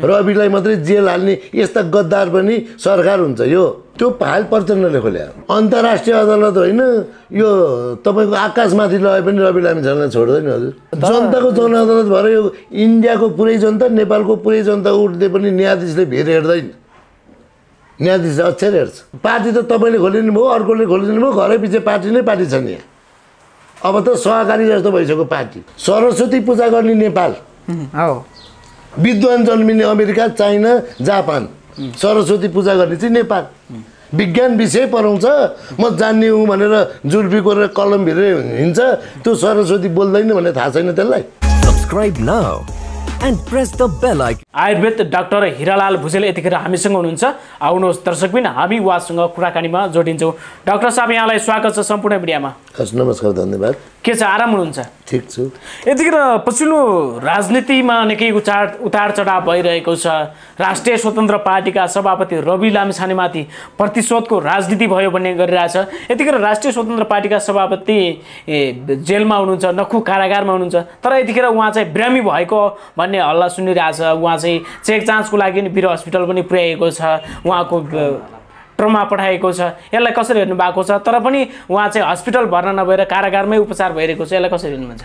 रविलाई मात्रै जेल हाल्ने यस्ता गद्दार पनि सरकार हुन्छ यो। त्यो फाइल प्रचण्डले खोले। अन्तर्राष्ट्रिय अदालत होइन यो, तपाईँको आकाशमाथि लगे पनि रवि लामिछानेलाई छोड्दैन हजुर। जनताको जनअदालत भएर यो इन्डियाको पुरै जनता, नेपालको पुरै जनता उठ्दै पनि न्यायाधीशले भिड हेर्दैन। न्यायाधीश अक्षर हेर्छ। पार्टी त तपाईँले खोलिदिनु भयो, अर्कोले खोलिदिनु भयो, घरै पछि पार्टी नै पार्टी छ नि। अब त सहकारी जस्तो भइसक्यो पार्टी। सरस्वती पूजा गर्ने नेपाल, विद्वान जन्मिने अमेरिका, चाइना, जापान, सरस्वती पूजा गर्ने चाहिँ नेपाल। विज्ञान विषय पढाउँछ, म जान्ने हुँ भनेर जुल्फी कोरेर कलम भिरेर हिँड्छ, त्यो सरस्वती बोल्दैन भने थाहा छैन त्यसलाई। Subscribe now and press the bell icon. Ayurveda doctor Hiralal Bhujel यतिखेर हामीसँग हुनुहुन्छ। आउनुहोस् दर्शकबिन, हामी उहाँसँग कुराकानीमा जोडिन्छौँ। डाक्टर साहब, यहाँलाई स्वागत छ सम्पूर्ण मिडियामा। हस्, नमस्कार, धन्यवाद। के छ, आराम हुनुहुन्छ? ठिक छु। यतिखेर पछिल्लो राजनीतिमा निकै उतार चढाव भइरहेको छ। राष्ट्रिय स्वतन्त्र पार्टीका सभापति रवि लामिछानेमाथि प्रतिशोधको राजनीति भयो भन्ने गरिरहेछ। यतिखेर राष्ट्रिय स्वतन्त्र पार्टीका सभापति जेलमा हुनुहुन्छ, नखु कारागारमा हुनुहुन्छ, तर यतिखेर उहाँ चाहिँ बिरामी भएको भन्ने हल्ला सुनिरहेछ। उहाँ चाहिँ चेक जाँचको लागि वीर हस्पिटल पनि पुर्याएको छ, उहाँको ट्रमा पठाएको छ। यसलाई कसरी हेर्नु भएको छ? तर पनि उहाँ चाहिँ हस्पिटल भर्ना नभएर कारागारमै उपचार भइरहेको छ, यसलाई कसरी हेर्नुहुन्छ?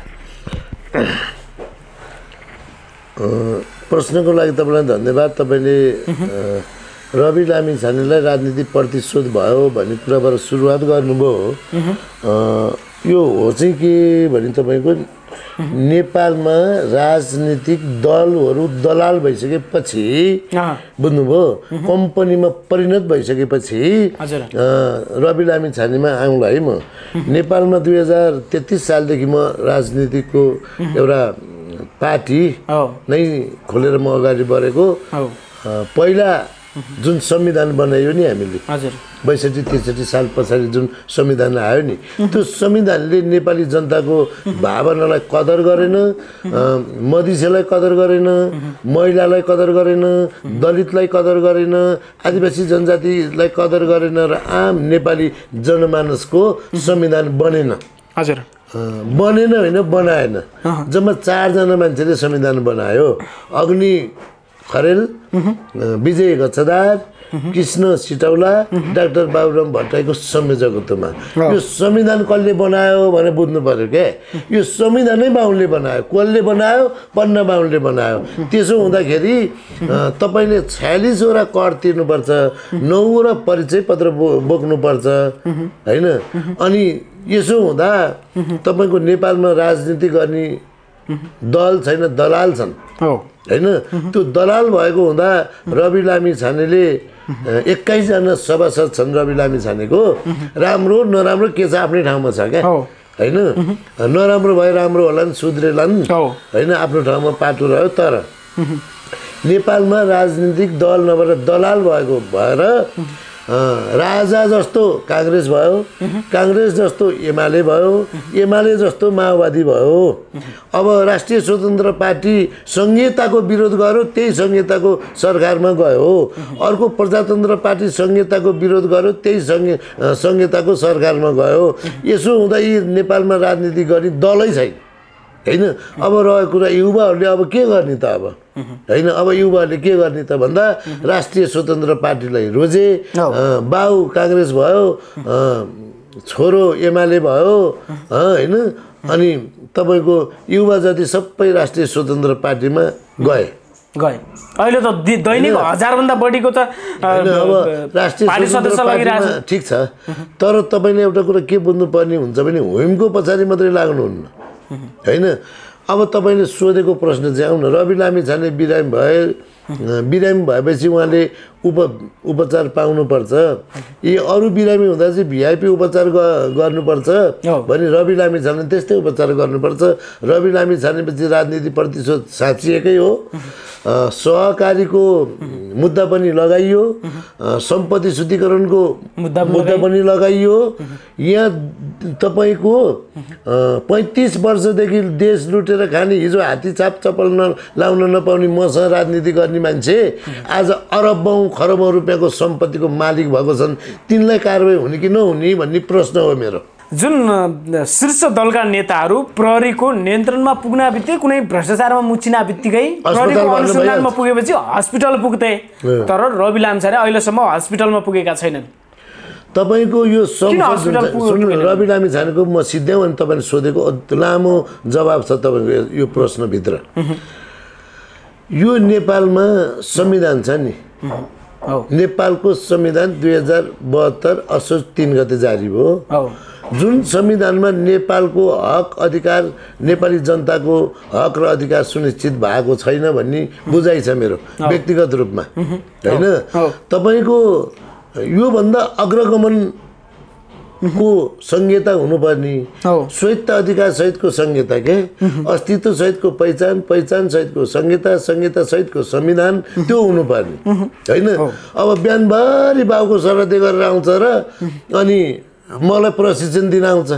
प्रश्नको लागि तपाईँलाई धन्यवाद। तपाईँले रवि लामिछानेलाई राजनीतिक प्रतिशोध भयो भन्ने कुराबाट सुरुवात गर्नुभयो। यो हो चाहिँ के भने तपाईँको नेपालमा राजनीतिक दलहरू दलाल भइसकेपछि, बुझ्नुभयो, कम्पनीमा परिणत भइसकेपछि रवि लामिछानेमा आउँला है। म नेपालमा 2033 सालदेखि म राजनीतिको एउटा पार्टी नै खोलेर म अगाडि बढेको। पहिला जुन संविधान बनायो नि हामीले 62-63 साल पछाडि जुन संविधान आयो नि, त्यो संविधानले नेपाली जनताको भावनालाई कदर गरेन, मधेसीलाई कदर गरेन, महिलालाई कदर गरेन, दलितलाई कदर गरेन, आदिवासी जनजातिलाई कदर गरेन र आम नेपाली जनमानसको संविधान बनेन। हजुर, बनेन होइन, बनाएन। जम्मा 4 जना मान्छेले संविधान बनायो। अग्नि खरेल, विजय गच्छदार, कृष्ण सिटौला, डाक्टर बाबुराम भट्टराईको संयोजकत्वमा। यो संविधान कसले बनायो भने बुझ्नु पर्यो क्या। यो संविधानै बाहुनले बनायो। कसले बनायो? पन्ना बाहुनले बनायो। त्यसो हुँदाखेरि तपाईँले 46वटा कर तिर्नुपर्छ, 9वटा परिचय पत्र बोक्नुपर्छ होइन। अनि यसो हुँदा तपाईँको नेपालमा राजनीति गर्ने दल छैन, दलाल छन् होइन। त्यो दलाल भएको हुँदा रवि लामिछानेले 21 जना सभासद छन् रवि लामिछानेको। राम्रो नराम्रो के छ आफ्नै ठाउँमा छ क्या होइन। नराम्रो भए राम्रो होला नि, सुध्रेलान् होइन, आफ्नो ठाउँमा पाटो रह्यो। तर नेपालमा राजनीतिक दल नभएर दलाल भएको भएर राजा जस्तो काङ्ग्रेस भयो, काङ्ग्रेस जस्तो एमाले भयो, एमाले जस्तो माओवादी भयो। अब राष्ट्रिय स्वतन्त्र पार्टी संहिताको विरोध गर्यो, त्यही संहिताको सरकारमा गयो। अर्को प्रजातन्त्र पार्टी संहिताको विरोध गर्यो, त्यही संहिताको सरकारमा गयो। यसो हुँदा यी नेपालमा राजनीति गर्ने दलै छैन होइन। अब रहेको कुरा युवाहरूले अब के गर्ने त? अब होइन, अब युवाहरूले के गर्ने त भन्दा राष्ट्रिय स्वतन्त्र पार्टीलाई रोजे, बाउ काङ्ग्रेस भयो, छोरो एमाले भयो होइन। अनि तपाईँको युवा जति सबै राष्ट्रिय स्वतन्त्र पार्टीमा गए। अहिले त दैनिक 1000 भन्दा बढीको त अब राष्ट्रिय स्वतन्त्र पार्टीमा ठिक छ। तर तपाईँले एउटा कुरा के बुझ्नुपर्ने हुन्छ भने हुइमको पछाडि मात्रै लाग्नुहुन्न होइन। अब तपाईँले सोधेको प्रश्न चाहिँ आउन, रवि लामिछाने बिरामी भएपछि उहाँले उपचार पाउनुपर्छ। यी अरू बिरामी हुँदा चाहिँ भिआइपी उपचार गर्नुपर्छ भने रवि लामिछाने त्यस्तै उपचार गर्नुपर्छ। रवि लामिछानेपछि राजनीति प्रतिशोध साँचिएकै हो। सहकारीको मुद्दा पनि लगाइयो, सम्पत्ति शुद्धिकरणको मुद्दा पनि लगाइयो। यहाँ तपाईँको 35 वर्षदेखि देश लुटेर खाने, हिजो हात्ती चाप चप्पल लाउन नपाउने मसँग राजनीति गर्ने मान्छे आज अरबौँ खरबौँ रुपियाँको सम्पत्तिको मालिक भएको छन्। तिनलाई कारबाही हुने कि नहुने भन्ने प्रश्न हो मेरो। जुन शीर्ष दलका नेताहरू प्रहरीको नियन्त्रणमा पुग्न बित्तिकै कुनै भ्रष्टाचारमा मुचिना बित्तिकै प्रहरीको अनुसन्धानमा पुगेपछि हस्पिटल पुग्थे तर रवि लामिछाने अहिलेसम्म हस्पिटलमा पुगेका छैनन् तपाईको यो सुन्नु रवि लामिछानेको म सिध्याउ अनि तपाईले सोधेको लामो जवाब छ तपाईको यो प्रश्नभित्र यो नेपालमा संविधान छ नि नेपालको संविधान 2072 असोज 3 गते जारी भयो जुन संविधानमा नेपालको हक अधिकार नेपाली जनताको हक र अधिकार सुनिश्चित भएको छैन भन्ने बुझाइ छ मेरो व्यक्तिगत रूपमा हैन तपाईको यो भन्दा अग्रगमन को संहिता हुनुपर्ने स्वायत्त अधिकार सहितको संहिता के अस्तित्व सहितको पहिचान सहितको संहिता सहितको संविधान त्यो हुनुपर्ने हैन अब बिहानभरि बाउको सरहदी गरेर आउँछ र अनि मलाई प्रशिक्षण दिन आउँछ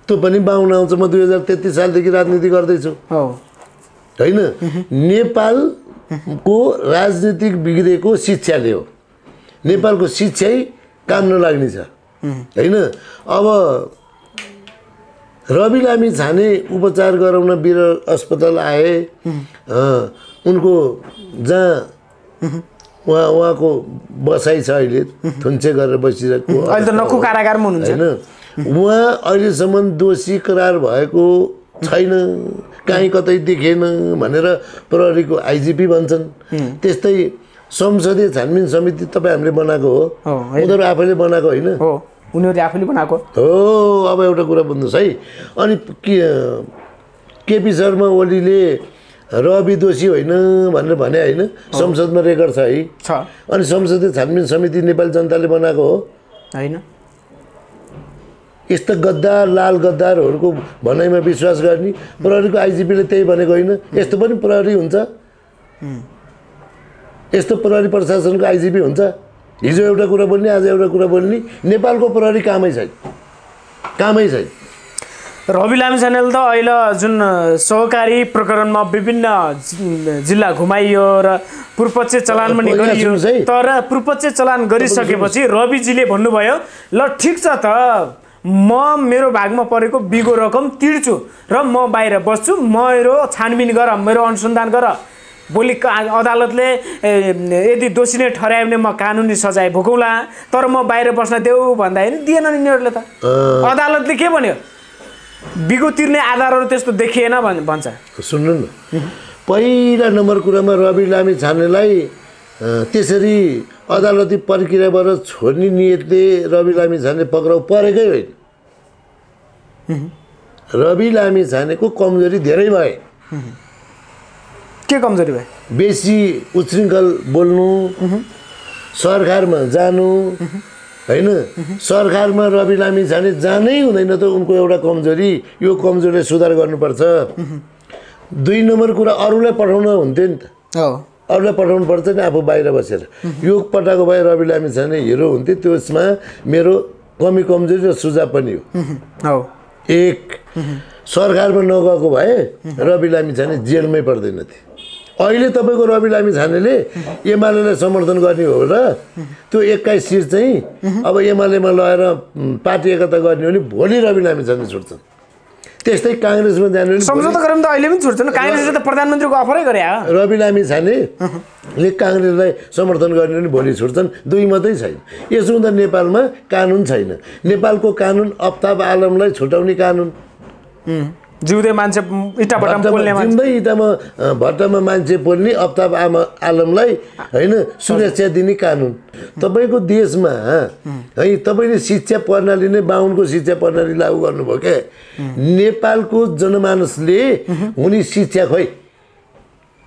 त्यो पनि बाहुन आउँछ म 2033 सालदेखि राजनीति गर्दैछु हैन नेपालको राजनीतिक बिग्रेको शिक्षाले हो नेपालको शिक्षै काम नलाग्ने छ हैन अब रवि लामिछाने उपचार गराउन वीर अस्पताल आए उनको जहाँ उहाँको बसाइ छ अहिले थुन्चे गरेर बसिरहेको अहिले त नखु कारागारमा हुनुहुन्छ हैन उहाँ अहिलेसम्म दोषी करार भएको छैन कहीँ कतै देखेन भनेर प्रहरीको आइजिपी भन्छन् त्यस्तै संसदीय छानबिन समिति तपाईँ हामीले बनाएको हो उनीहरू आफैले बनाएको होइन हो उनीहरूले आफैले बनाएको हो अब एउटा कुरा बुझ्नुहोस् है अनि केपी शर्मा ओलीले रवि दोषी होइन भनेर भने होइन संसदमा रेकर्ड छ है अनि संसदीय छानबिन समिति नेपाली जनताले बनाएको हो होइन यस्ता गद्दार लाल गद्दारहरूको भनाइमा विश्वास गर्ने प्रहरीको आइजिपीले त्यही भनेको होइन यस्तो पनि प्रहरी हुन्छ यस्तो प्रहरी प्रशासनको आइजिपी हुन्छ हिजो एउटा कुरा बोल्ने आज एउटा कुरा बोल्ने नेपालको प्रहरी कामै छैन रवि लामिछानेले त अहिले जुन सहकारी प्रकरणमा विभिन्न जिल्ला घुमाइयो र पूर्वपक्ष चलान पनि गरियो तर पूर्वपक्ष चलान गरिसकेपछि रविजीले भन्नुभयो ल ठिक छ त म मेरो भागमा परेको बिगो रकम तिर्छु र म बाहिर बस्छु मेरो छानबिन गर मेरो अनुसन्धान गर भोलि अदालतले यदि दोषी नै ठहरायो भने म कानुनी सजाय भोगौँला तर म बाहिर बस्न देऊ भन्दाखेरि दिएन यिनीहरूले त अदालतले के भन्यो बिगो तिर्ने आधारहरू त्यस्तो देखिएन भन्छ सुन्नु न पहिला नम्बर कुरामा रवि लामिछानेलाई त्यसरी अदालती प्रक्रियाबाट छोड्ने नियतले रवि लामिछाने पक्राउ परेकै होइन रवि लामिछानेको कमजोरी धेरै भए के कमजोरी भयो बेसी उच्छृङ्खल बोल्नु सरकारमा जानु हैन सरकारमा रवि लामिछाने जानै हुँदैन त उनको एउटा कमजोरी यो कमजोरीले सुधार गर्नुपर्छ 2 नम्बर कुरा अरूलाई पठाउन हुन्थ्यो नि त अरूलाई पठाउनु पर्छ नि आफू बाहिर बसेर यो पटाको भए रवि लामिछाने हिरो हुन्थ्यो त्यसमा मेरो कमी कमजोरी र सुझाव पनि हो एक सरकारमा नगएको भए रवि लामिछाने जेलमै पर्दैन थिए अहिले तपाईको रवि लामिछानेले एमालेलाई समर्थन गर्ने हो र त्यो 21 सिट चाहिँ अब एमालेमा लगेर पार्टी एकता गर्ने हो नि भोलि रवि लामिछाने छुट्छन् त्यस्तै कांग्रेसमा जाने सम्झौता गरे पनि त अहिले पनि छुट्छन् कांग्रेसले त प्रधानमन्त्रीको अफरै गरे रवि लामिछानेले कांग्रेसलाई समर्थन गर्ने हो नि भोलि छुट्छन् दुई मात्रै छैन यसो हुँदा नेपालमा कानुन छैन नेपालको कानुन अफ्ताब आलमलाई छुटाउने कानुन जिउँदै मान्छे इटा भट्टामा पोल्ने मान्छे जिउँदै इटामा भट्टामा मान्छे पोल्ने अफ्ताब आलमलाई हैन सुरक्षा दिने कानुन तपाईको देशमा है तपाईले शिक्षा प्रणाली नै बाहुनको शिक्षा प्रणाली लागू गर्नुभयो के नेपालको जनमानसले हुने शिक्षा खोइ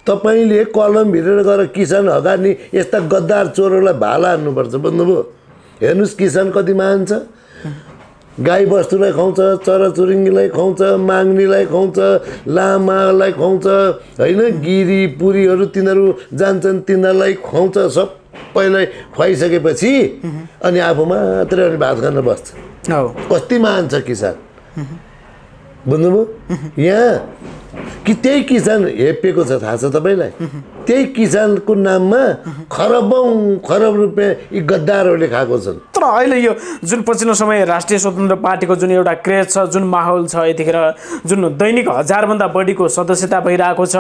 तपाईले कलम भिरेर गएर किसान हगार्ने यस्ता गद्दार चोरहरूलाई भाला हान्नुपर्छ बुझ्नुभयो हेर्नुस् किसान कति महान छ गाई बस्तुलाई खुवाउँछ चराचुरुङ्गीलाई खुवाउँछ माग्नीलाई खुवाउँछ लामालाई खुवाउँछ हैन गिरी पुरीहरू तिनीहरू जान्छन् तिनीहरूलाई खुवाउँछ सबैलाई खुवाइसकेपछि अनि आफू मात्रै अनि भात खान बस्छ कति महान छ किसान बुझ्नुभयो यहाँ कि त्यही किसान हेपेको छ थाहा छ तपाईलाई त्यही किसानको नाममा खरबौं खरब रुपियाँ यी गद्दारहरूले खाएको छन् तर अहिले यो जुन पछिल्लो समय राष्ट्रिय स्वतन्त्र पार्टीको जुन एउटा क्रेज छ, जुन माहौल छ, यतिखेर जुन दैनिक 1000भन्दा बढीको सदस्यता भइरहेको छ,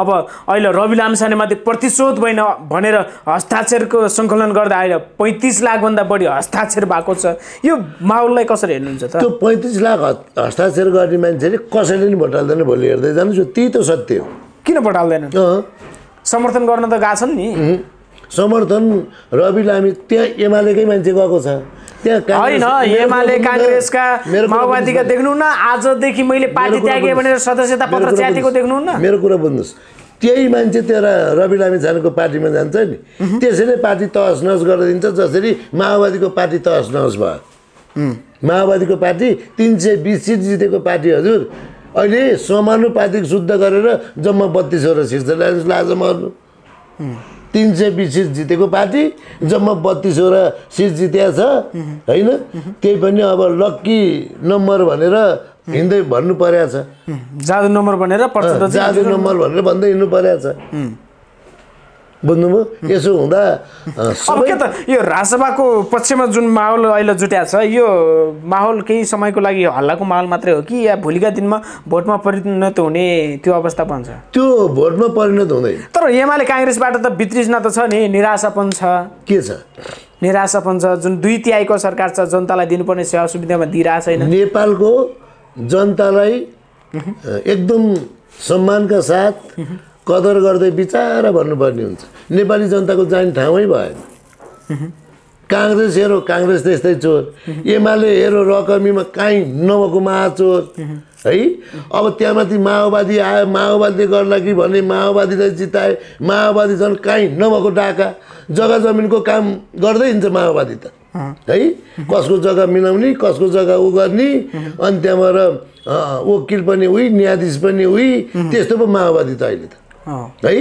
अब अहिले रवि लामिछानेमाथि प्रतिशोध भनेर हस्ताक्षरको सङ्कलन गर्दा अहिले 35 लाखभन्दा बढी हस्ताक्षर भएको छ। यो माहौललाई कसरी हेर्नुहुन्छ त? त्यो 35 लाख हस्ताक्षर गर्ने मान्छेले कसैले नि भोट हाल्दैन। भोलि हेर्दै जानुहोस्, त्यही त सत्य हो। किन भोट हाल्दैनन्? समर्थन गर्न त गएको छन् नि। समर्थन रवि लामी त्यहाँ एमालेकै मान्छे गएको छ त्यहाँ। होइन, एमाले काङ्ग्रेसका माओवादीका देख्नुहुन्न? आजदेखि मैले पार्टी त्यागे भनेर सदस्यता पत्र च्यातेको देख्नुहुन्न? मेरो कुरा बुझ्नुहोस्, त्यही मान्छे तेरा रवि लामिछानेको पार्टीमा जान्छ नि, त्यसैले पार्टी तहस नहस गरिदिन्छ। जसरी माओवादीको पार्टी तहस नहस भयो। माओवादीको पार्टी 320 सिट जितेको पार्टी हजुर, अहिले समानुपातिक शुद्ध गरेर जम्मा 32वटा सिट छ। लाज मर्नु। 320 सिट जितेको पार्टी जम्मा 32वटा सिट जितेको छ होइन। त्यही पनि अब लक्की नम्बर भनेर हिँड्दै भन्नु परेको छ। जादु नम्बर भनेर जादु नम्बर भनेर भन्दै हिँड्नु परेको छ। बुझ्नुभयो? यसो हुँदा अब के त यो राजसभाको पक्षमा जुन माहौल अहिले जुट्या छ, यो माहौल केही समयको लागि हल्लाको माहौल मात्रै हो कि या भोलिका दिनमा भोटमा परिणत हुने त्यो अवस्था बन्छ? त्यो भोटमा परिणत हुँदैन। तर एमाले काङ्ग्रेसबाट त वितृष्णा त छ नि, निराशापन छ। के छ? निराशापन छ। जुन 2/3 सरकार छ, जनतालाई दिनुपर्ने सेवा सुविधामा दिइरहेको छैन। नेपालको जनतालाई एकदम सम्मानका साथ कदर गर्दै विचार भन्नुपर्ने हुन्छ। नेपाली जनताको जाने ठाउँै भएन। काङ्ग्रेस हेरो, काङ्ग्रेस त्यस्तै चोर। एमाले हेरो, रकमीमा काहीँ नभएको महाचोर है। अब त्यहाँमाथि माओवादी आयो, माओवादीले गर्ला कि भने माओवादीलाई जिताए। माओवादी झन् काहीँ नभएको डाका। जग्गा जमिनको काम गर्दै हिँड्छ माओवादी त है। कसको जग्गा मिलाउने, कसको जग्गा उ गर्ने, अनि त्यहाँबाट वकिल पनि उही, न्यायाधीश पनि उही, त्यस्तो पो माओवादी त अहिले त है।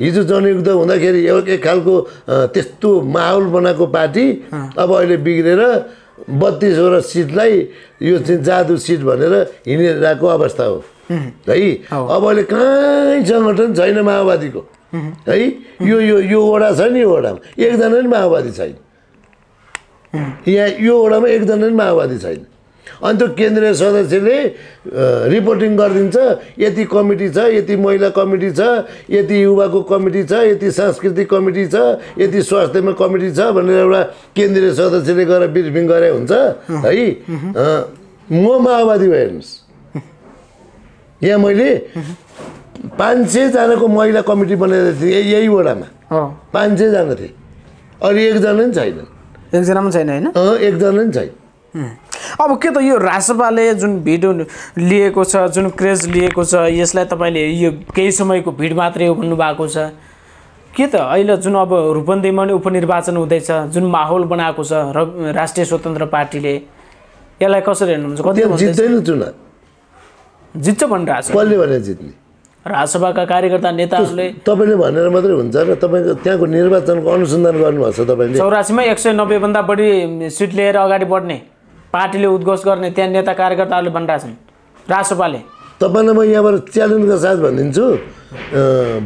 हिजो जनयुद्ध हुँदाखेरि एक खालको त्यस्तो माहौल बनाएको पार्टी अब अहिले बिग्रेर 32वटा सिटलाई यो चाहिँ जादु सिट भनेर हिँडिरहेको अवस्था हो है। अब अहिले कहीँ सङ्गठन छैन माओवादीको है। यो वडा छ नि, यो वडामा एकजना नि माओवादी छैन। यहाँ यो वडामा एकजना नि माओवादी छैन। अनि त्यो केन्द्रीय सदस्यले रिपोर्टिङ गरिदिन्छ, यति कमिटी छ, यति महिला कमिटी छ, यति युवाको कमिटी छ, यति सांस्कृतिक कमिटी छ, यति स्वास्थ्यमा कमिटी छ भनेर एउटा केन्द्रीय सदस्यले गएर ब्रिफिङ गरे हुन्छ है। म माओवादी भयो हेर्नुहोस्, यहाँ मैले 500 जनाको महिला कमिटी बनाएको थिएँ यही वडामा। 500 जना थिए, अहिले एकजना पनि छैन। एकजना पनि छैन होइन? एकजना पनि छैन। अब के त यो राजसभाले जुन भिड लिएको छ, जुन क्रेज लिएको छ, यसलाई तपाईँले यो केही समयको भिड मात्रै हो भन्नुभएको छ के त? अहिले जुन अब रूपन्देहीमा नि उपनिर्वाचन हुँदैछ, जुन माहौल बनाएको छ राष्ट्रिय स्वतन्त्र पार्टीले, यसलाई कसरी हेर्नुहुन्छ? कति जित्दैन चुनाव? जित्छ भनिरहेको छ। कसले भने जित्ने? राजसभाका कार्यकर्ता नेताहरूले। तपाईँले भनेर मात्रै हुन्छ र? तपाईँको त्यहाँको निर्वाचनको अनुसन्धान गर्नुभएको छ तपाईँले? 84मा 190 भन्दा बढी सिट लिएर अगाडि बढ्ने, पार्टीले उद्घोष गर्ने त्यहाँ नेता कार्यकर्ताहरूले भनिरहेछन् राजसभाले। तपाईँलाई म यहाँबाट च्यालेन्जका साथ भनिदिन्छु,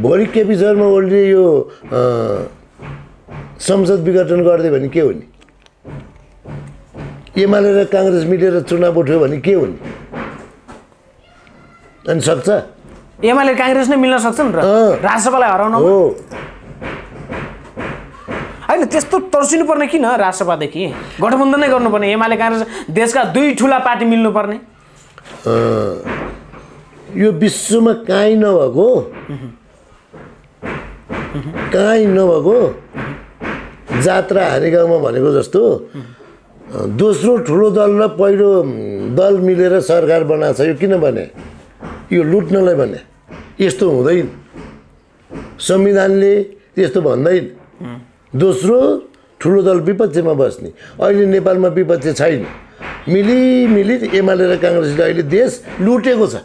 भोलि केपी शर्मा ओलीले यो संसद विघटन गरिदियो भने के हुने? एमाले र काङ्ग्रेस मिलेर चुनाव उठ्यो भने के हुने? अनि सक्छ? एमाले काङ्ग्रेस नै मिल्न सक्छ नि र राजसभालाई हराउन? हो होइन, त्यस्तो तर्सिनु पर्ने किन? राजसभादेखि गठबन्धन नै गर्नुपर्ने। एमाले काङ्ग्रेस देशका 2 ठुला पार्टी मिल्नुपर्ने। यो विश्वमा काहीँ नभएको जात्रा हाने गाउँमा भनेको जस्तो दोस्रो ठुलो दल र पहिलो दल मिलेर सरकार बनाएको छ। यो किन भने? यो लुट्नलाई भने। यस्तो हुँदैन, संविधानले त्यस्तो भन्दैन। दोस्रो ठुलो दल विपक्षमा बस्ने। अहिले नेपालमा विपक्ष छैन। मिली एमाले र काङ्ग्रेसले अहिले देश लुटेको छ,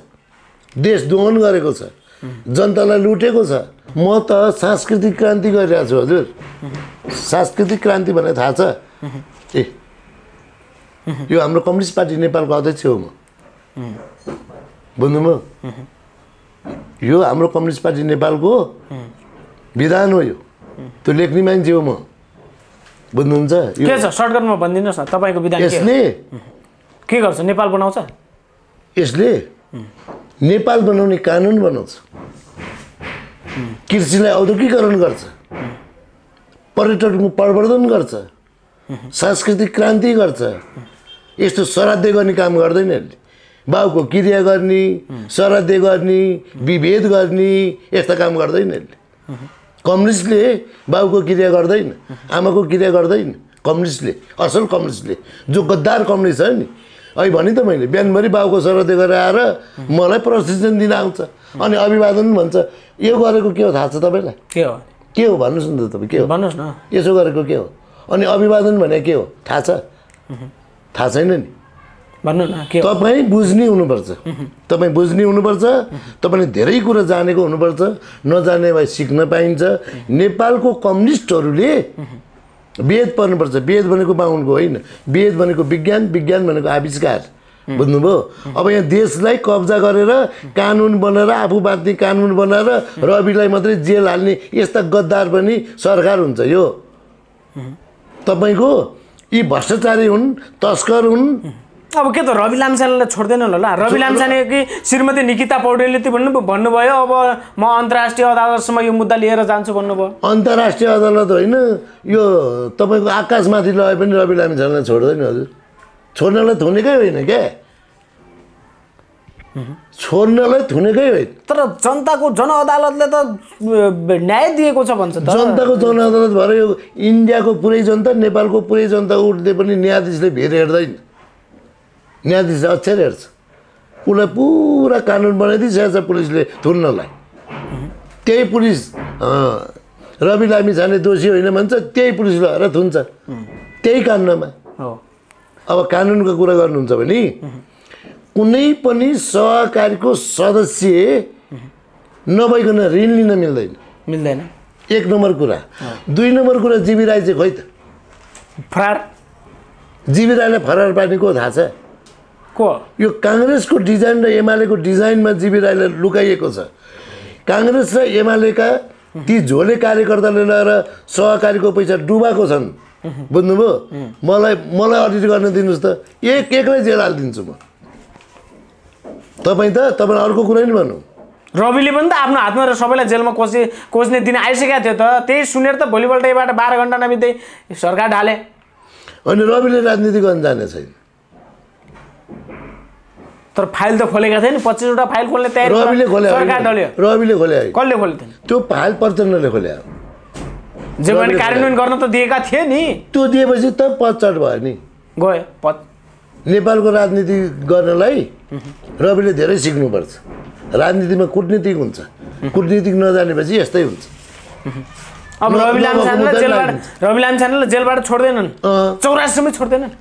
देश दोहन गरेको छ, जनतालाई लुटेको छ। म त सांस्कृतिक क्रान्ति गरिरहेको छु हजुर। सांस्कृतिक क्रान्ति भने थाहा छ? यो हाम्रो कम्युनिस्ट पार्टी नेपालको अध्यक्ष हो म। बुझ्नुभयो? यो हाम्रो कम्युनिस्ट पार्टी नेपालको विधान हो। यो त्यो लेख्ने मान्छे हो म। बुझ्नुहुन्छ के छ सर्टकटमा भनिदिनुहोस् न तपाईँको विधान यसले के गर्छ नेपाल बनाउँछ यसले नेपाल बनाउने कानुन बनाउँछ कृषिलाई औद्योगिकरण गर्छ पर्यटनको प्रवर्धन गर्छ सांस्कृतिक क्रान्ति गर्छ यस्तो श्राद्ध गर्ने काम गर्दैन यसले बाउको क्रिया गर्ने श्राद्ध गर्ने विभेद गर्ने यस्ता काम गर्दैन यसले कम्युनिस्टले बाउको क्रिया गर्दैन आमाको क्रिया गर्दैन कम्युनिस्टले असल कम्युनिस्टले जो गद्दार कम्युनिस्ट छ नि अहिले भने त मैले बिहानभरि बाउको श्राद्ध गरेर आएर मलाई प्रशिक्षण दिन आउँछ अनि अभिवादन भन्छ यो गरेको के हो थाहा छ तपाईँलाई के हो भन्नुहोस् न त तपाईँ के हो भन्नुहोस् न यसो गरेको के हो अनि अभिवादन भने के हो थाहा छ थाहा छैन नि भन्नु न के तपाईँ बुझ्ने हुनुपर्छ तपाईँ बुझ्ने हुनुपर्छ तपाईँले धेरै कुरा जानेको हुनुपर्छ नजाने भए सिक्न पाइन्छ नेपालको कम्युनिस्टहरूले वेद पढ्नुपर्छ वेद भनेको बाहुनको होइन वेद भनेको विज्ञान विज्ञान भनेको आविष्कार बुझ्नुभयो अब यहाँ देशलाई कब्जा गरेर कानुन बनाएर आफू बाँध्ने कानुन बनाएर रविलाई मात्रै जेल हाल्ने यस्ता गद्दार पनि सरकार हुन्छ यो तपाईँको यी भ्रष्टाचारी हुन् तस्कर हुन् अब के त रवि लामिछानेलाई छोड्दैन होला रवि लामिछाने कि श्रीमती निकिता पौडेलले त्यो भन्नुभयो अब म अन्तर्राष्ट्रिय अदालतसम्म यो मुद्दा लिएर जान्छु भन्नुभयो अन्तर्राष्ट्रिय अदालत होइन यो तपाईँको आकाशमाथि लगे पनि रवि लामिछानेलाई छोड्दैन हजुर छोड्नलाई थुनेकै होइन क्या छोड्नलाई थुनेकै होइन तर जनताको जनअदालतले त न्याय दिएको छ भन्छ त जनताको जनअदालत भएर यो इन्डियाको पुरै जनता नेपालको पुरै जनता उठ्दै पनि न्यायाधीशले भेट हेर्दैन न्यायाधीशले अक्षर हेर्छ उसलाई पुरा कानुन बनाइदिइसकेको छ पुलिसले थुन्नलाई त्यही पुलिस रवि लामिछाने दोषी होइन भन्छ त्यही पुलिस लगाएर थुन्छ त्यही कानुनमा अब कानुनको कुरा गर्नुहुन्छ भने कुनै पनि सहकारीको सदस्य नभइकन ऋण लिन मिल्दैन एक नम्बर कुरा दुई नम्बर कुरा जीवी राई चाहिँ खोइ त फरार जीवी राईलाई फरार पार्ने को थाहा छ को यो काङ्ग्रेसको डिजाइन र एमालेको डिजाइनमा जीवी राईलाई लुकाइएको छ काङ्ग्रेस र एमालेका ती झोले कार्यकर्ताले लगाएर सहकारीको पैसा डुबाएको छन् बुझ्नुभयो मलाई अडिट गर्न दिनुहोस् त एक्लै जेल हालिदिन्छु म तपाईँ अर्को कुरा नि भन्नु रविले पनि त आफ्नो हातमा र सबैलाई जेलमा कोच्ने दिन आइसकेको थियो त त्यही सुनेर त भोलिपल्ट यहीबाट 12 घन्टा नबित्दै सरकार ढाले अनि रविले राजनीति गर्न जाने छैन तर फाइल त खोलेका थिए नि 25 वटा फाइल खोल्ने तयारी रविले खोले सरकार ढल्यो रविले खोले कसले खोले थिए त्यो फाइल प्रचण्डले खोले जे पनि कार्यान्वयन गर्न त दिएका थिए नि त्यो दिएपछि त पदचट भयो नि गयो नेपालको राजनीति गर्नलाई रविले धेरै सिक्नुपर्छ राजनीतिमा कूटनीतिक हुन्छ कूटनीतिक नजानेपछि यस्तै हुन्छ अब रवि लामिछानेलाई जेलबाट छोड्दैनन् 84 सम्म छोड्दैनन्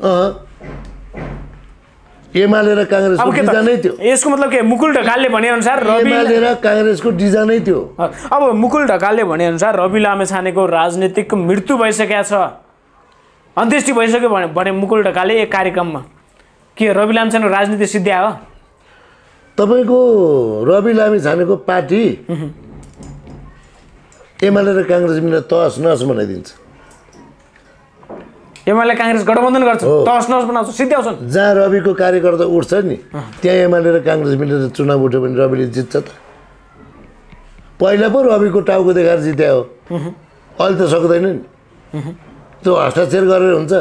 एमाले र काङ्ग्रेसको डिजाइनै थियो यसको मतलब के मुकुल ढकालले भने अनुसार एमाले र काङ्ग्रेसको डिजाइनै थियो अब मुकुल ढकालले भने अनुसार रवि लामिछानेको राजनीतिक मृत्यु भइसकेको छ अन्त्येष्टि भइसक्यो भने मुकुल ढकालले एक कार्यक्रममा के रवि लामिछानेको राजनीति सिद्ध्या हो तपाईको रवि लामिछानेको पार्टी एमाले र काङ्ग्रेस मिलेर तहस नहस बनाइदिन्छ एमाले काङ्ग्रेस गठबन्धन गर्छ तहस नहस बनाउँछ सिद्ध्याउँछन् जहाँ रविको कार्यकर्ता उठ्छ नि त्यहाँ एमाले र काङ्ग्रेस मिलेर चुनाव उठ्यो भने रविले जित्छ त पहिला पो रविको टाउको देखाएर जित्या हो अहिले त सक्दैन नि त्यो हस्ताक्षर गरेर हुन्छ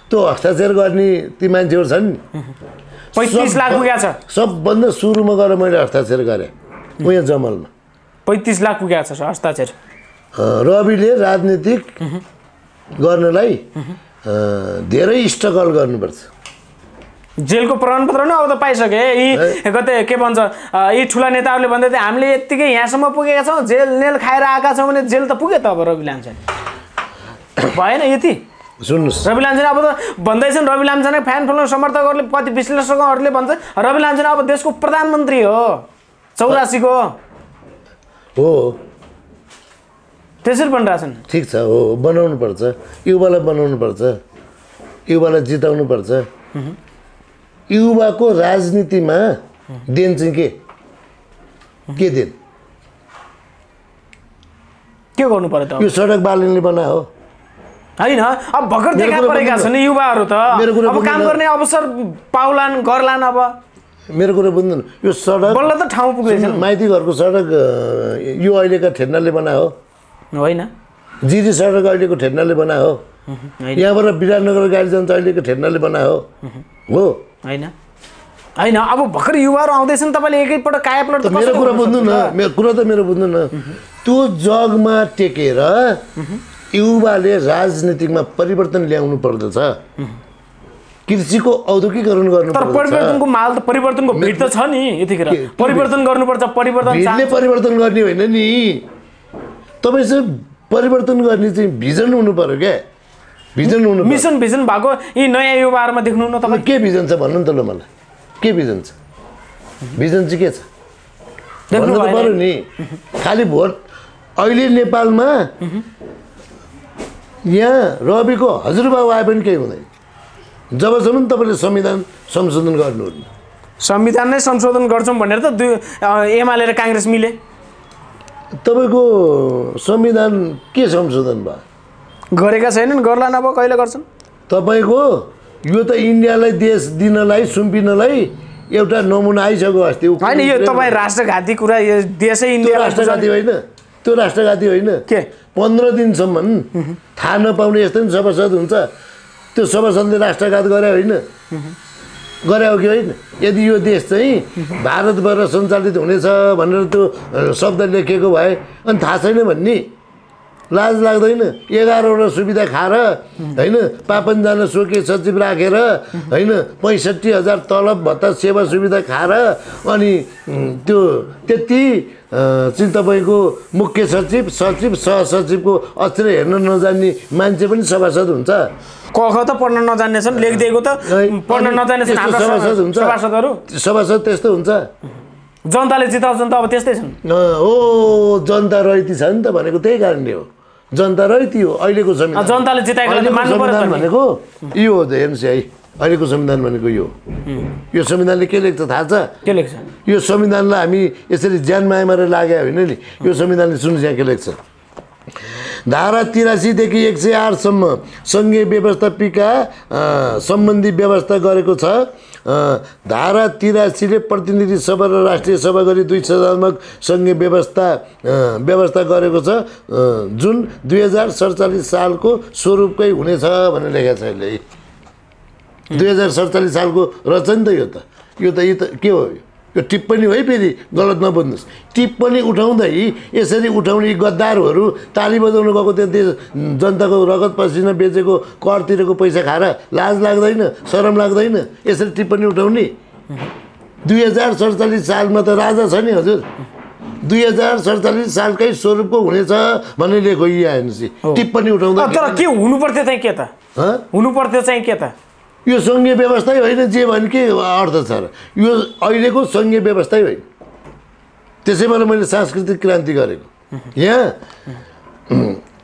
त्यो हस्ताक्षर गर्ने ती मान्छेहरू छन् नि 35 लाख पुगेको छ सबभन्दा सुरुमा गएर मैले हस्ताक्षर गरेँ उहाँ जमलमा 35 लाख पुगेको छ हस्ताक्षर रविले राजनीतिक गर्नलाई धेरै स्ट्रगल गर्नुपर्छ जेलको प्रमाणपत्र नै अब त पाइसके यी कतै के भन्छ यी ठुला नेताहरूले भन्दै थिए हामीले यत्तिकै यहाँसम्म पुगेका छौँ जेल नेल खाएर आएका छौँ भने जेल त पुग्यो त अब रवि लामिछाने भएन यति सुन्नुहोस् रवि लामिछाने अब त भन्दैछन् रवि लामिछाने फ्यान फलोइङ समर्थकहरूले कति विश्लेषकहरूले भन्छ रवि लामिछाने अब देशको प्रधानमन्त्री हो 84 को हो त्यसरी बनिरहेछन् ठिक छ हो बनाउनुपर्छ युवालाई बनाउनुपर्छ युवालाई जिताउनुपर्छ युवाको राजनीतिमा देन चाहिँ के देन के गर्नु पर्यो त यो सडक बालनले बनायो होइन अब भर्खर मेरो देखा कुरा परेका बुझ्नु छन् युवाहरू त मेरो कुरा अब काम बुझ्नु न। गर्ने अवसर पाउलान् गर्लान् अब मेरो कुरा बुझ्नु यो सडक बल्ल त ठाउँ पुग्दैछ माइती घरको सडक यो अहिलेका ठेन्नाले बनायो होइन जिरी सडक अहिलेको ठेन्नाले बनायो यहाँबाट विराटनगर गाडी जान्छ अहिलेको ठेन्नाले बनायो हो होइन होइन अब भर्खर युवाहरू आउँदैछन् तपाईँले एकैपल्ट कायापलट त मेरो कसरी कुरा गर्नु बुझ्नु न मेरो कुरा त मेरो बुझ्नु न त्यो जगमा टेकेर युवाले राजनीतिमा परिवर्तन ल्याउनु पर्दछ कृषिको औद्योगिकरण गर्नु तर परिवर्तनको माल त परिवर्तनको भिड त छ नि यतिखेर परिवर्तन गर्नुपर्छ परिवर्तन भिडले परिवर्तन गर्ने होइन नि तपाईँ चाहिँ परिवर्तन गर्ने चाहिँ भिजन हुनु पर्यो क्या भिजन हुनु पर्यो। मिसन भिजन भएको यी नयाँ युवाहरूमा देख्नु न तपाईँ के भिजन छ भन्नु न त ल मलाई के भिजन छ भिजन चाहिँ के छ भन्नु त पर्यो नि खालि भोट अहिले नेपालमा यहाँ रविको हजुरबाउ आए पनि केही हुँदैन जबसम्म तपाईँले संविधान संशोधन गर्नुहुन्न संविधान नै संशोधन गर्छौँ भनेर त एमाले र काङ्ग्रेस मिले तपाईँको संविधान के संशोधन भयो गरेका छैनन् गर्ला नभए कहिले गर्छन् तपाईँको यो त इन्डियालाई देश दिनलाई सुम्पिनलाई एउटा नमुना आइसक्यो अस्ति होइन यो तपाईँ राष्ट्रघाती कुरा यो देशै त्यो इन्डिया राष्ट्रघाती होइन त्यो राष्ट्रघाती होइन के 15 दिनसम्म थाहा नपाउने यस्तो नि सभासद हुन्छ त्यो सभासदले राष्ट्रघात गरे होइन गरे हो कि होइन यदि यो देश चाहिँ भारतबाट सञ्चालित हुनेछ भनेर त्यो शब्द लेखेको भए अनि थाहा छैन भन्ने लाज लाग्दैन 11वटा सुविधा खाएर होइन 55जना स्वकीय सचिव राखेर होइन 65,000 तलब भत्ता सेवा सुविधा खाएर अनि त्यो त्यति चाहिँ तपाईँको मुख्य सचिव सचिव सहसचिवको अक्षर हेर्न नजान्ने मान्छे पनि सभासद हुन्छ क ख त पढ्न नजान्नेछन् लेखिदिएको त पढ्न नजान्नेछन् त्यस्तो सभासद हुन्छ सभासदहरू सभासद त्यस्तो हुन्छ जनताले जिताउँछन् त अब त्यस्तै छन् हो जनता रहिती छ नि त भनेको त्यही कारणले हो जनता रहिती हो अहिलेको संविधान जनताले जिताएकोलाई त अहिलेको मान्नु पर्यो संविधान त नि। भनेको यो हो हेर्नुहोस् है अहिलेको संविधान भनेको यो संविधानले के लेख्छ थाहा छ के लेख्छ यो संविधानलाई हामी यसरी ज्यान मायामा लाग्यो होइन नि यो संविधानले सुन्नुहोस् यहाँ के लेख्छ धारा 83 देखि 108सम्म सङ्घीय व्यवस्थापिका सम्बन्धी व्यवस्था गरेको छ धारा 83 ले प्रतिनिधि सभा र राष्ट्रिय सभा गरी 2 सदनात्मक सङ्घीय व्यवस्था गरेको छ जुन 2047 सालको स्वरूपकै हुनेछ भनेर लेखेको छ यसले 2047 सालको रहेछ नि त यो त के हो यो टिप्पणी है फेरि गलत नबुझ्नुहोस् टिप्पणी उठाउँदै यसरी उठाउने गद्दारहरू ताली बजाउनु गएको त्यो देश जनताको रगत पसिना बेचेको कर तिरेको पैसा खाएर लाज लाग्दैन शरम लाग्दैन यसरी टिप्पणी उठाउने 2047 सालमा त राजा छ नि हजुर 2047 सालकै स्वरूपको हुनेछ भन्ने लेखो यहाँ हेर्नुहोस् टिप्पणी उठाउँदा तर के हुनुपर्थ्यो चाहिँ के त हुनुपर्थ्यो चाहिँ के त यो सङ्घीय व्यवस्थै होइन जे भने के अर्थ छ र यो अहिलेको सङ्घीय व्यवस्थै होइन त्यसैबाट मैले सांस्कृतिक क्रान्ति गरेको यहाँ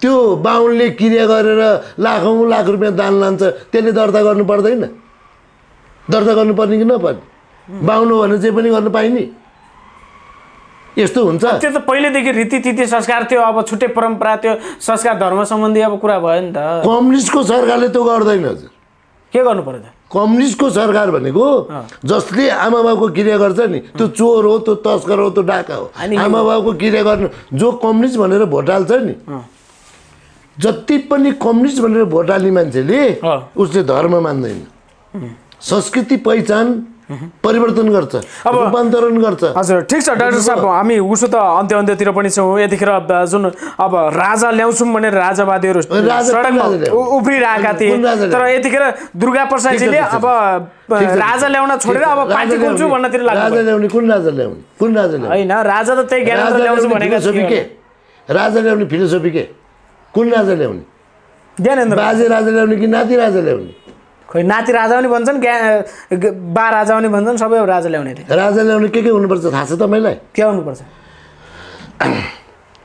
त्यो बाहुनले क्रिया गरेर लाखौँ लाख रुपियाँ दान लान्छ त्यसले दर्ता गर्नु पर्दैन दर्ता गर्नुपर्ने कि नपर्ने बाहुन हो भने चाहिँ पनि गर्न पाइने यस्तो हुन्छ त्यो त पहिलेदेखि रीतिथिति संस्कार थियो अब छुट्टै परम्परा त्यो संस्कार धर्म सम्बन्धी अब कुरा भयो नि त कम्युनिस्टको सरकारले त्यो गर्दैन हजुर के गर्नु पर्यो त कम्युनिस्टको सरकार भनेको जसले आमा बाउको क्रिया गर्छ नि त्यो चोर हो त्यो तस्कर हो त्यो डाका हो आमा बाउको क्रिया गर्नु जो कम्युनिस्ट भनेर भोट हाल्छ नि जति पनि कम्युनिस्ट भनेर भोट हाल्ने मान्छेले उसले धर्म मान्दैन संस्कृति पहिचान परिवर्तन गर्छ रूपान्तरण गर्छ हजुर ठिक छ डाक्टर साहब हामी उसो त अन्त्यतिर पनि छौँ यतिखेर जुन अब राजा ल्याउँछौँ भनेर राजावादीहरू सडकमा उफ्रिरहेका थिए तर यतिखेर दुर्गा प्रसादजीले अब राजा ल्याउन छोडेर अब पार्टी खोल्छु भन्नतिर लाग्नु राजा ल्याउने कुन राजा ल्याउने होइन राजा त त्यही ज्ञानेन्द्र ल्याउँछु भनेका के राजा ल्याउने फिलोसोफी के कुन राजा ल्याउने ज्ञानेन्द्र बाजे राजा ल्याउने कि नाति राजा ल्याउने खोइ नाति राजा पनि भन्छन् बा राजा पनि भन्छन् सबै राजा ल्याउने राजा ल्याउने के हुनुपर्छ थाहा छ तपाईँलाई के हुनुपर्छ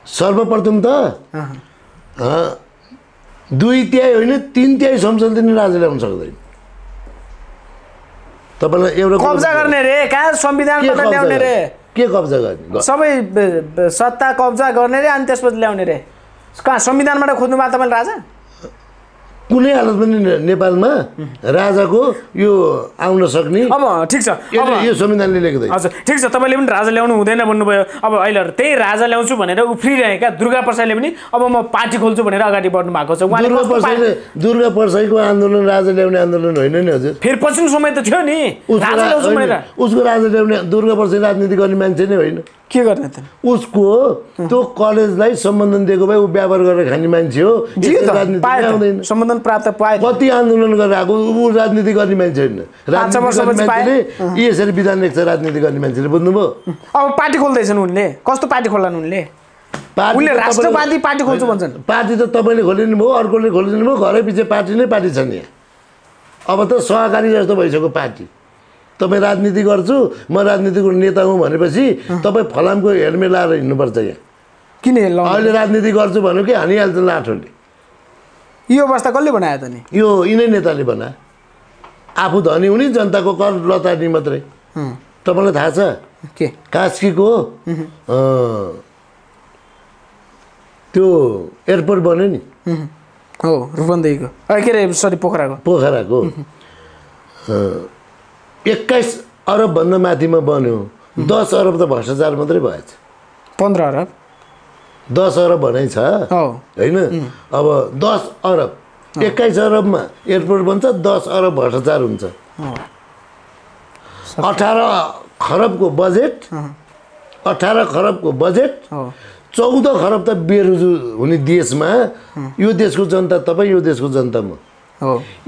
सर्वप्रथम त 2/3 होइन 3/3 संसदले नै राजा ल्याउन सक्दैन तपाईँलाई एउटा कब्जा गर्ने रे कहाँ संविधानबाट ल्याउने रे के कब्जा गर्ने सबै सत्ता कब्जा गर्ने रे अनि त्यसपछि ल्याउने रे कहाँ संविधानबाट खोज्नु भयो तपाईँले राजा कुनै हालत पनि नेपालमा राजाको यो आउन सक्ने अब ठिक छ यो संविधानले लेख्दै हजुर ठिक छ तपाईँले पनि राजा ल्याउनु हुँदैन भन्नुभयो अब अहिले त्यही राजा ल्याउँछु भनेर उफ्रिरहेका दुर्गा प्रसाईले पनि अब म पार्टी खोल्छु भनेर अगाडि बढ्नु भएको छ दुर्गा प्रसाईको आन्दोलन राजा ल्याउने आन्दोलन होइन नि हजुर फेरि पछिल्लो समय त थियो नि राजा ल्याउँछु भनेर उसको राजा ल्याउने दुर्गा प्रसाई राजनीति गर्ने मान्छे नै होइन के गर्ने त उसको त्यो कलेजलाई सम्बन्धन दिएको भए ऊ व्यापार गरेर खाने मान्छे हो राजनीति सम्बन्धन प्राप्त पाए कति आन्दोलन गरेर आएको ऊ राजनीति गर्ने मान्छे होइन मान्छेले यसरी विधान लेख्छ राजनीति गर्ने मान्छेले बुझ्नुभयो अब पार्टी खोल्दैछन् उनले कस्तो पार्टी खोल्लान् उनले उनले राष्ट्रवादी पार्टी खोल्छु भन्छन् पार्टी त तपाईँले खोलिदिनु भयो अर्कोले खोलिदिनु भयो घरै पछि पार्टी नै पार्टी छ नि अब त सहकारी जस्तो भइसक्यो पार्टी तपाईँ राजनीति गर्छु म राजनीतिको नेता हुँ भनेपछि तपाईँ फलामको हेलमेट लाएर हिँड्नुपर्छ यहाँ किन अहिले राजनीति गर्छु भन्यो कि हानिहाल्छ लाठोले यो अवस्था कसले बनायो त नि यो यिनै नेताले बनायो आफू धनी हुने जनताको कर लतार्ने मात्रै तपाईँलाई थाहा छ के कास्कीको त्यो एयरपोर्ट बन्यो नि हो रूपन्देहीको के अरे सरी पोखराको 21 अरबभन्दा माथिमा बन्यो 10 अरब त भ्रष्टाचार मात्रै भएछ 15 अरब 10 अरब भनाइ छ होइन अब 10 अरब 21 अरबमा एयरपोर्ट बन्छ 10 अरब भ्रष्टाचार हुन्छ 18 खरबको बजेट 14 खरब त बेरोजगार हुने देशमा यो देशको जनता तपाईँ यो देशको जनता म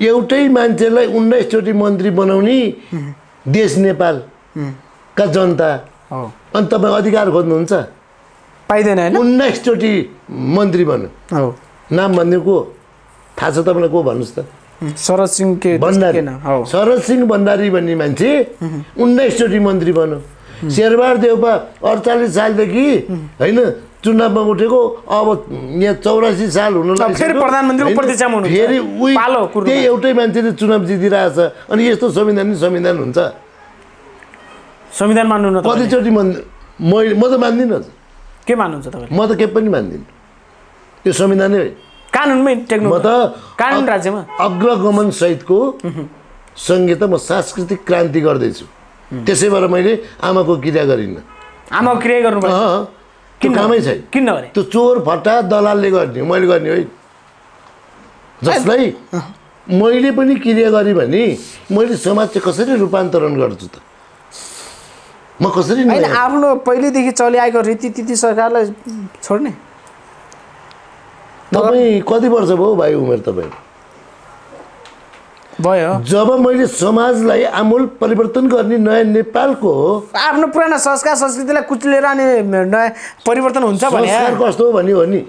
एउटै मान्छेलाई 19 चोटि मन्त्री बनाउने देश नेपालका जनता अनि तपाईँ अधिकार खोज्नुहुन्छ पाइदैन हैन 19 चोटि मन्त्री बन्यो नाम भन्ने को थाहा छ तपाईँलाई को भन्नुहोस् त शरद सिंह भण्डारी भन्ने मान्छे 19 चोटि मन्त्री बन्यो शेरबहादुर देउपा 48 सालदेखि होइन चुनावमा उठेको अब यहाँ 84 साल हुन लाग्यो फेरि प्रधानमन्त्रीको प्रतीक्षामा हुनुहुन्छ फेरि त्यही एउटै मान्छेले चुनाव जितिरहेछ अनि यस्तो संविधान हुन्छ संविधान मान्नु न कतिचोटि म त मान्दिनँ के मान्नुहुन्छ तपाईले म त के पनि मान्दिनँ यो संविधानै हो कानुनमै टेक्नु म त कानुन राज्यमा अग्रगमन सहितको सँगै त म सांस्कृतिक क्रान्ति गर्दैछु त्यसै भएर मैले आमाको क्रिया गरिनँ आमाको क्रिया गर्नुभयो त्यो कामै छैन किन नगरे त्यो चोर फट्टा दलालले गर्ने मैले गर्ने होइन जसलाई मैले पनि क्रिया गरेँ भने मैले समाज चाहिँ कसरी रूपान्तरण गर्छु त म कसरी हैन आफ्नो पहिलेदेखि चलिआएको रीतिथिति सरकारलाई छोड्ने तपाईँ कति वर्ष भयो भाइ उमेर तपाईँ भयो जब मैले समाजलाई आमूल परिवर्तन गर्ने नयाँ नेपालको आफ्नो पुरानो संस्कार संस्कृतिलाई कुचलेर अनि नयाँ परिवर्तन हुन्छ भने संस्कार कस्तो हो भन्ने हो नि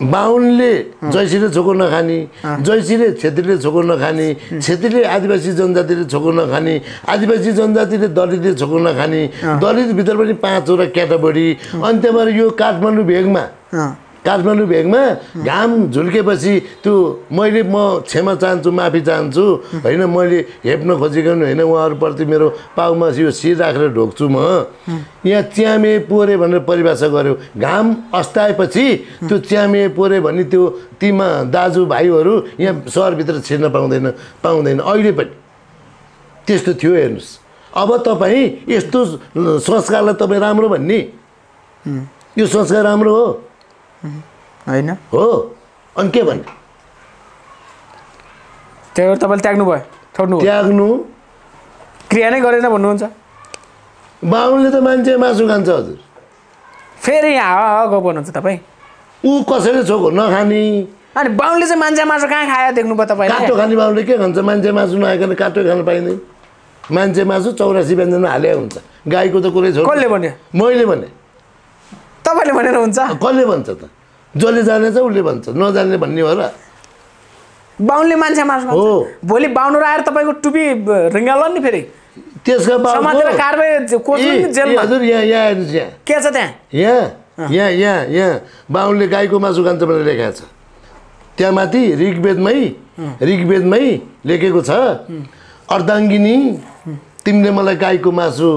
बाहुनले जैसीले छोको नखाने जैसीले छेत्रीले छोको नखाने छेत्रीले आदिवासी जनजातिले छोको नखाने आदिवासी जनजातिले दलितले छोको नखाने दलितभित्र पनि 5 वटा क्याटेगोरी अनि त्यहाँबाट यो काठमाडौँ भेगमा घाम झुल्केपछि त्यो म क्षमा चाहन्छु माफी चाहन्छु होइन मैले हेप्न खोजेको पनि होइन उहाँहरूप्रति मेरो पाउमा यो शिर राखेर ढोक्छु म यहाँ च्यामे पोरे भनेर परिभाषा गर्यो घाम अस्ताएपछि त्यो च्यामे पोरे भन्ने त्यो तीमा दाजुभाइहरू यहाँ सहरभित्र छिर्न पाउँदैन अहिले पनि त्यस्तो थियो हेर्नुहोस् अब तपाईँ यस्तो संस्कारलाई तपाईँ राम्रो भन्ने यो संस्कार राम्रो हो हैन हो अनि के भन्ने त्यही तपाईँले त्याग्नु क्रिया नै गरेन भन्नुहुन्छ बाहुनले त मान्छे मासु खान्छ हजुर फेरि यहाँ गफ भन्नुहुन्छ तपाईँ ऊ कसैले छोको नखाने अनि बाहुनले चाहिँ मान्छे मासु कहाँ खायो देख्नुभयो तपाईँले काटो खाने बाहुनले के खान्छ मान्छे मासु नखाइकन काटो खान पाइँदैन मान्छे मासु 84 व्यञ्जनमा हाले हुन्छ गाईको त कुरै छोड कसले भन्यो मैले भने तपाईँले भनेर हुन्छ कसले भन्छ त जसले जानेछ उसले भन्छ नजान्ने भन्ने हो र बाहुनले मान्छे मासु खान्छ भोलि बाहुन आएर तपाईँको टुपी रिङ्गाल नि फेरि त्यसका समातेर कारबाही कोच्नु नि जेलमा हजुर यहाँ हेर्नुहोस् यहाँ के छ त्यहाँ यहाँ बाहुनले गाईको मासु खान्छ भनेर लेखेको छ त्यहाँ माथि ऋग्वेदमै लेखेको छ अर्धाङ्गिनी तिमीले मलाई गाईको मासु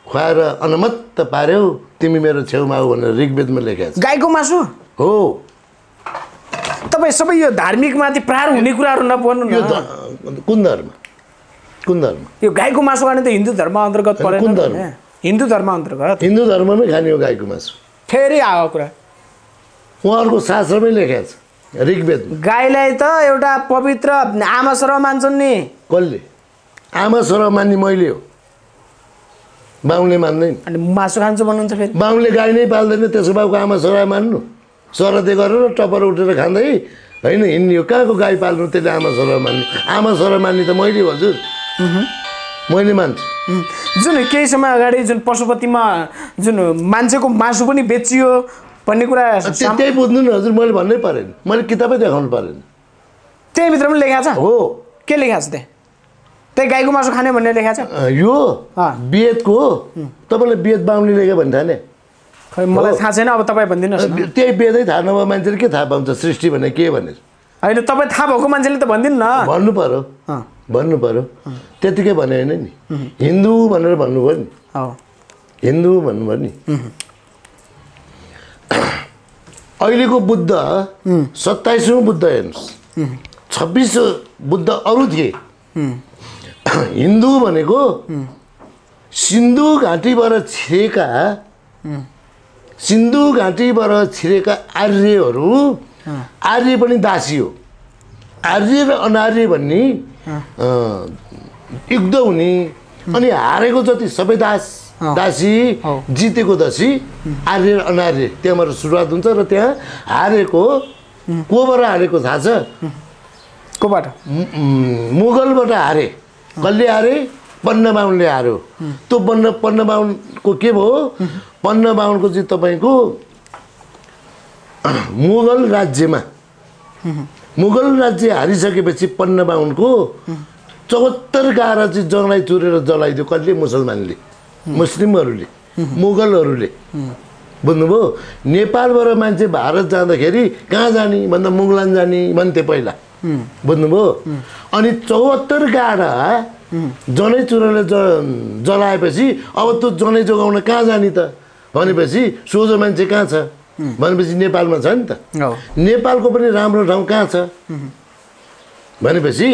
खुवाएर अनुमत पार्यौ तिमी मेरो छेउमा हो भनेर ऋग्वेदमा लेखेको छ गाईको मासु हो तपाईँ सबै यो धार्मिकमाथि प्रहार हुने कुराहरू नपर्नु यो न। कुन धर्म कुन धर्म यो गाईको मासु खाने त हिन्दू धर्म अन्तर्गत परेन। कुन धर्म? हिन्दू धर्म अन्तर्गत। हिन्दू धर्ममै खाने हो गाईको मासु। फेरि आएको कुरा उहाँहरूको शास्त्रमै लेखेको छ ऋग्वेदमा। गाईलाई त एउटा पवित्र आमा सरह मान्छन् नि। कसले? आमा सरह मान्ने मैले हो, बाहुनले मान्दैन। अनि मासु खान्छ भन्नुहुन्छ फेरि? बाहुनले गाई नै पाल्दैन, त्यसको बाउको आमा सरह मान्नु? सरदे गरेर टपर उठेर खाँदै होइन हिँड्ने हो। कहाँको गाई पाल्नु त्यसले आमा सरह मान्ने? आमा सरह मान्ने त मैले हो हजुर, मैले मान्छु। जुन केही समय अगाडि जुन पशुपतिमा जुन मान्छेको मासु पनि बेचियो भन्ने कुरा त्यही बुझ्नु नि हजुर, मैले भन्नै परेन, मैले किताबै देखाउनु परेन। त्यहीँभित्र पनि लेखाएको छ? हो। के लेखाएको छ त्यहाँ? त्यही गाईको मासु खाने भन्ने लेखाएको छ? यो वेदको हो। तपाईँले वेद बाहुनले लेख्यो भने थाहा नि? खै मलाई थाहा छैन, अब तपाईँ भनिदिनुहोस् न। त्यही वेदै थाहा नभए मान्छेले के थाहा पाउँछ सृष्टि भने के भनेर? होइन तपाईँ थाहा भएको मान्छेले त भनिदिनु न। भन्नु पर्यो, भन्नु पर्यो। त्यतिकै भने होइन नि, हिन्दू भनेर भन्नुभयो नि, हिन्दू भन्नुभयो नि। अहिलेको बुद्ध 27औं बुद्ध हेर्नुहोस्, 26 बुद्ध अरू थिए। हिन्दू भनेको सिन्धु घाटीबाट छिरेका आर्यहरू, आर्य पनि दासी हो। आर्य र अनार्य भन्ने युद्ध हुने, अनि हारेको जति सबै दासी, जितेको दासी, आर्य र अनार्य त्यहाँबाट सुरुवात हुन्छ। र त्यहाँ हारेको कोबाट हारेको थाहा छ? कोबाट? मुगलबाट हारे। कसले हारे? पन्ना बाहुनले हार्यो। त्यो पन्ना बाहुनको के भयो? पन्ना बाहुनको चाहिँ तपाईँको मुगल राज्यमा, मुगल राज्य हारिसकेपछि पन्ना बाहुनको 74 गारा चाहिँ जलाई चुरेर जलाइदियो। कसले? मुसलमानले, मुस्लिमहरूले, मुगलहरूले। बुझ्नुभयो? नेपालबाट मान्छे भारत जाँदाखेरि कहाँ जाने भन्दा मुगलान जाने भन्थे पहिला। बुझ्नुभयो? अनि 74 गाडा जनै चुरेर जलाएपछि अब त्यो जनै जोगाउन कहाँ जाने त भनेपछि सोझो मान्छे कहाँ छ भनेपछि नेपालमा छ नि त। नेपालको पनि राम्रो ठाउँ कहाँ छ भनेपछि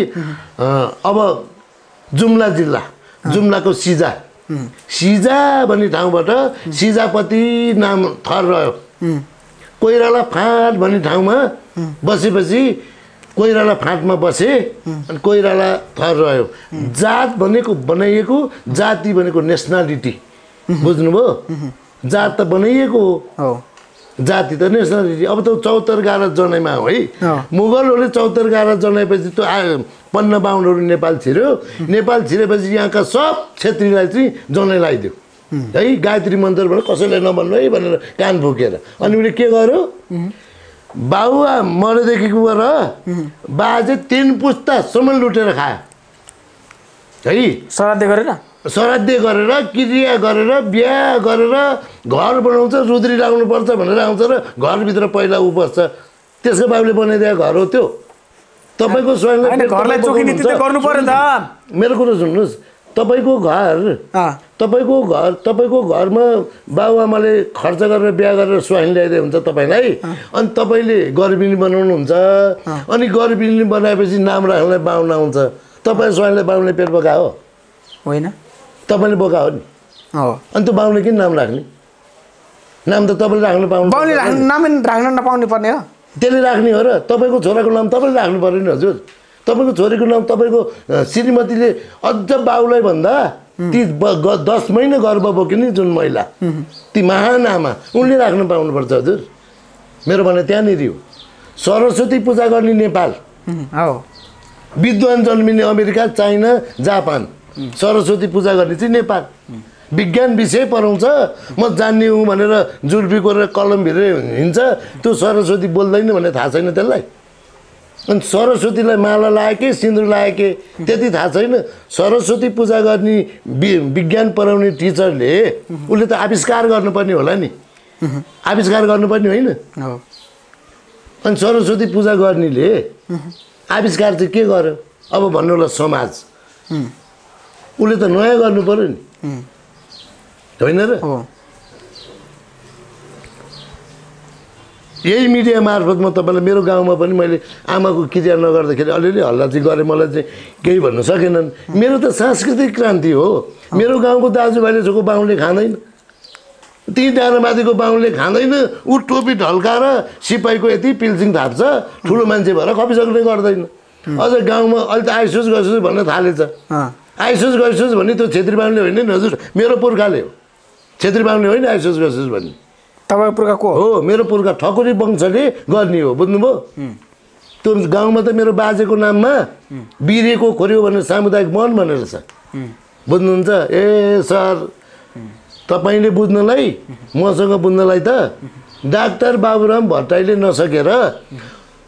अब जुम्ला जिल्ला, जुम्लाको सिजा भन्ने ठाउँबाट सिजापति नाम थर रह्यो। कोइराला फाँट भन्ने ठाउँमा बसेपछि कोइराला फाँटमा बसे अनि कोइराला थर रह्यो। जात भनेको बनाइएको, जाति भनेको नेसनालिटी। बुझ्नुभयो? जात त बनाइएको हो, जाति त नेसनालिटी। अब त 74 गारा जनाइमा हो है। मुगलहरूले 74 गारा जनाएपछि त्यो पन्ना बाहुनहरू नेपाल छिर्यो। नेपाल छिरेपछि यहाँका सब क्षेत्रीलाई चाहिँ जनै लगाइदियो है। गायत्री मन्त्र भनेर कसैलाई नभन्नु है भनेर कान फुकेर। अनि उसले के गर्यो? बाबुआ मरेदेखिको गएर बाजे 3 पुस्तासम्म लुटेर खायो है। श्राद्ध गरेर, श्राद्ध गरेर, क्रिया गरेर, बिहा गरेर, घर बनाउँछ, रुद्री लाग्नुपर्छ भनेर आउँछ र घरभित्र पहिला ऊ बस्छ। त्यसको बाबुले बनाइदिएको घर हो त्यो। तपाईँको स्वयंले घरलाई चोखिनीति त गर्नु पर्यो त। मेरो कुरा सुन्नुहोस्, तपाईँको घरमा बाबुआमाले खर्च गरेर बिहा गरेर स्वाइन ल्याइदिएको हुन्छ तपाईँलाई। अनि तपाईँले गरिबिनी बनाउनुहुन्छ। अनि गरिबिनी बनाएपछि नाम राख्नलाई बाहुन आउँछ। तपाईँ स्वाइनलाई बाहुनले पेट बोकायो होइन? तपाईँले बोकायो नि। अनि त्यो बाहुनले किन नाम राख्ने? नाम त तपाईँले राख्नु पाउनु, बाहुनले नाम राख्न नपाउनु पर्ने हो। त्यसले राख्ने हो र तपाईँको छोराको नाम तपाईँले राख्नु पर्यो नि हजुर। तपाईँको छोरीको नाम तपाईँको श्रीमतीले अझ बाउलाई भन्दा ती 10 महिना गर्भ बोक्यो नि जुन महिला, ती महान आमा, उनले राख्नु पाउनुपर्छ हजुर। मेरो भनाइ त्यहाँनिर हो। सरस्वती पूजा गर्ने नेपाल, विद्वान जन्मिने अमेरिका, चाइना, जापान। सरस्वती पूजा गर्ने चाहिँ नेपाल। विज्ञान विषय पढाउँछ, म जान्ने हुँ भनेर जुर्फी गरेर कलम भिरेर हिँड्छ। त्यो सरस्वती बोल्दैन भने थाहा छैन त्यसलाई। अनि सरस्वतीलाई माला लाए कि सिन्दुर लाए कि त्यति थाहा छैन। सरस्वती पूजा गर्ने विज्ञान पढाउने टिचरले उसले त आविष्कार गर्नुपर्ने होला नि, आविष्कार गर्नुपर्ने होइन? अनि सरस्वती पूजा गर्नेले आविष्कार चाहिँ के गर्यो? अब भन्नु होला समाज, उसले त नयाँ गर्नु पर्यो नि, होइन र? यही मिडिया मार्फत म तपाईँलाई मेरो गाउँमा पनि मैले आमाको क्रिया नगर्दाखेरि अलिअलि हल्ला चाहिँ गरेँ मलाई चाहिँ केही भन्नु सकेनन् मेरो त सांस्कृतिक क्रान्ति हो मेरो गाउँको दाजुभाइले छोको बाहुनले खाँदैन ती डाँडामाथिको बाहुनले खाँदैन ऊ टोपी ढल्काएर सिपाहीको यति पिल्सिङ थाप्छ ठुलो मान्छे भएर खपिसक्ने गर्दैन अझ गाउँमा अहिले त आइसुस गइसुस भन्न थालेछ आइसुस गइसुस भन्ने त्यो छेत्री बाहुनले होइन नि हजुर मेरो पुर्खाले हो छेत्री बाहुनले होइन आइसुस गइसुस भन्ने तपाईँको पुर्खा को हो मेरो पुर्खा ठकुरी वंशले गर्ने हो बुझ्नुभयो त्यो गाउँमा त मेरो बाजेको नाममा बिरेको खोर्यो भनेर सामुदायिक वन भनेर छ बुझ्नुहुन्छ ए सर तपाईँले बुझ्नलाई मसँग बुझ्नलाई त डाक्टर बाबुराम भट्टराईले नसकेर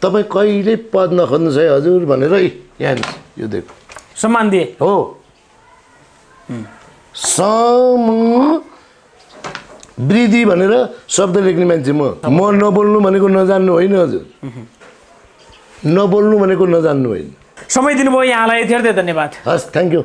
तपाईँ कहिले पद नखोज्नुहोस् है हजुर भनेर यहाँ यो देख सम्मान दिए हो वृद्धि भनेर शब्द लेख्ने मान्छे म नबोल्नु भनेको नजान्नु होइन हजुर नबोल्नु भनेको नजान्नु होइन समय दिनुभयो यहाँलाई धेरै धेरै धन्यवाद हस् थ्याङ्क यू